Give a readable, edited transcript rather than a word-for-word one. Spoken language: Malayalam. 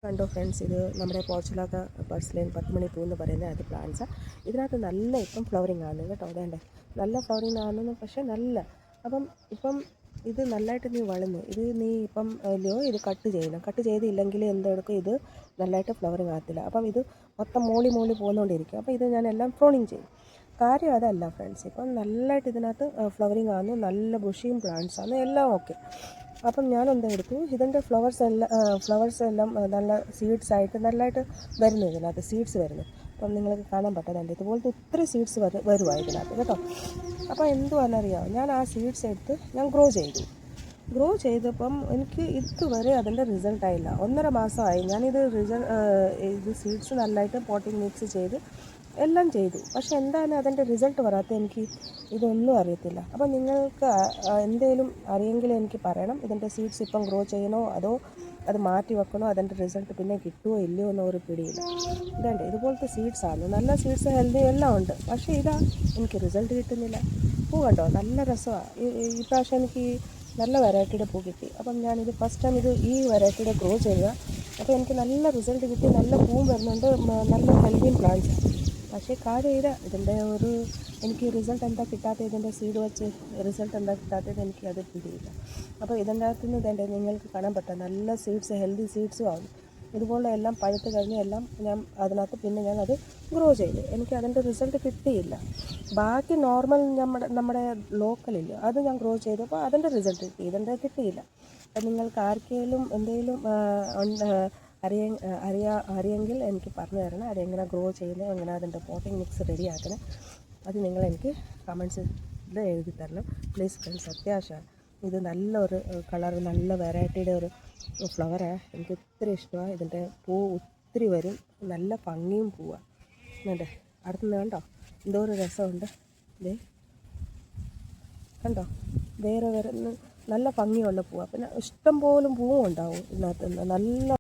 കണ്ടോ ഫ്രണ്ട്സ്, ഇത് നമ്മുടെ പോർച്ചുലാക്ക പർസിലൈൻ 10 മണി പൂ എന്ന് പറയുന്ന അത് പ്ലാന്റ്സ്. ഇതിനകത്ത് നല്ല ഇപ്പം ഫ്ലവറിങ് ആണ് കേട്ടോ. അതേണ്ടേ നല്ല ഫ്ലവറിങ് ആണെന്ന്, പക്ഷേ നല്ല ഇപ്പം ഇത് നല്ലതായിട്ട് നീ വളർന്നു. ഇത് നീ ഇപ്പം അല്ലയോ ഇത് കട്ട് ചെയ്യണം. കട്ട് ചെയ്തില്ലെങ്കിൽ എന്തെടുക്കും, ഇത് നല്ലതായിട്ട് ഫ്ലവറിങ് ആകത്തില്ല. ഇത് മൊത്തം മോളി പോകുന്നതുകൊണ്ടിരിക്കും. ഇത് ഞാൻ എല്ലാം പ്രോണിങ് ചെയ്യും. കാര്യം അതല്ല ഫ്രണ്ട്സ്, ഇപ്പം നല്ലതായിട്ട് ഇതിനകത്ത് ഫ്ലവറിങ് ആകുന്നു, നല്ല ബുഷിയും പ്ലാന്റ്സ് ആണ്, എല്ലാം ഓക്കെ. ഞാൻ എന്തെടുത്തു, ഇതിൻ്റെ ഫ്ലവേഴ്സ് എല്ലാം നല്ല സീഡ്സ് ആയിട്ട് നല്ലതായിട്ട് വരുന്നു. ഇതിനകത്ത് സീഡ്സ് വരുന്നു. നിങ്ങൾക്ക് കാണാൻ പറ്റുന്നുണ്ട്, ഇതുപോലത്തെ ഒത്തിരി സീഡ്സ് വരുവാ ഇതിനകത്ത് കേട്ടോ. എന്തുവാണെന്നറിയാമോ, ഞാൻ ആ സീഡ്സ് എടുത്ത് ഞാൻ ഗ്രോ ചെയ്തപ്പം എനിക്ക് ഇതുവരെ അതിൻ്റെ റിസൾട്ടായില്ല. 1.5 മാസമായി ഞാനിത് ഇത് സീഡ്സ് നല്ലതായിട്ട് പോട്ടിങ് മിക്സ് ചെയ്ത് എല്ലാം ചെയ്തു. പക്ഷെ എന്താണ് അതിൻ്റെ റിസൾട്ട് വരാത്ത, എനിക്ക് ഇതൊന്നും അറിയത്തില്ല. നിങ്ങൾക്ക് എന്തെങ്കിലും അറിയെങ്കിൽ എനിക്ക് പറയണം. ഇതിൻ്റെ സീഡ്സ് ഇപ്പം ഗ്രോ ചെയ്യണോ അതോ അത് മാറ്റി വെക്കണോ, അതിൻ്റെ റിസൾട്ട് പിന്നെ കിട്ടുമോ ഇല്ലയോ എന്നൊരു പിടിയില്ല. ഇതുപോലത്തെ സീഡ്സാണ്, നല്ല സീഡ്സ് ഹെൽത്തി എല്ലാം ഉണ്ട്. പക്ഷേ എനിക്ക് റിസൾട്ട് കിട്ടുന്നില്ല. പൂ കണ്ടോ, നല്ല രസമാണ്. ഈ പ്രാവശ്യം എനിക്ക് നല്ല വെറൈറ്റിയുടെ പൂ കിട്ടി. ഞാനിത് ഫസ്റ്റ് ടൈം ഈ വെറൈറ്റിയുടെ ഗ്രോ ചെയ്യുക. എനിക്ക് നല്ല റിസൾട്ട് കിട്ടി, നല്ല പൂവും വരുന്നുണ്ട്, നല്ല ഹെൽത്തിയും പ്ലാന്റ്സ്. പക്ഷേ കാര്യം ഇതിൻ്റെ എനിക്ക് റിസൾട്ട് എന്താ കിട്ടാത്തത്, ഇതിൻ്റെ സീഡ് വെച്ച് റിസൾട്ട് എന്താ കിട്ടാത്തത് എനിക്ക് അത് പിടിയില്ല. ഇതിൻ്റെ അകത്ത് നിന്ന് നിങ്ങൾക്ക് കാണാൻ പറ്റാം, നല്ല സീഡ്സ് ഹെൽത്തി സീഡ്സും ആകും. ഇതുപോലെ എല്ലാം പഴുത്ത് കഴിഞ്ഞ് എല്ലാം ഞാൻ അതിനകത്ത് പിന്നെ ഞാനത് ഗ്രോ ചെയ്തു. എനിക്ക് അതിൻ്റെ റിസൾട്ട് കിട്ടിയില്ല. ബാക്കി നോർമൽ നമ്മുടെ ലോക്കലില്ല, അത് ഞാൻ ഗ്രോ ചെയ്തപ്പോൾ അതിൻ്റെ റിസൾട്ട് കിട്ടി, ഇതിൻ്റെ കിട്ടിയില്ല. നിങ്ങൾക്ക് ആർക്കെങ്കിലും എന്തെങ്കിലും അറിയെങ്കിൽ എനിക്ക് പറഞ്ഞു തരണം. അതെങ്ങനെ ഗ്രോ ചെയ്യുന്നത്, എങ്ങനെ അതിൻ്റെ പോട്ടിങ് മിക്സ് റെഡിയാക്കണം, അത് നിങ്ങളെനിക്ക് കമൻസിൽ എഴുതി തരണം പ്ലീസ് ഫ്രണ്ട്സ്. അത്യാവശ്യമാണ്. ഇത് നല്ലൊരു കളർ, നല്ല വെറൈറ്റിയുടെ ഒരു ഫ്ലവറാണ്. എനിക്ക് ഒത്തിരി ഇഷ്ടമാണ്. ഇതിൻ്റെ പൂ ഒത്തിരി വരും, നല്ല ഭംഗിയും പൂവാണ്. എന്നിട്ട് അടുത്തുനിന്ന് കണ്ടോ എന്തോ ഒരു രസമുണ്ട്. ഇതേ കണ്ടോ, വേറെ നല്ല ഭംഗിയുള്ള പൂവാണ്. പിന്നെ ഇഷ്ടം പോലും പൂവും ഉണ്ടാവും ഇതിനകത്ത്. നല്ല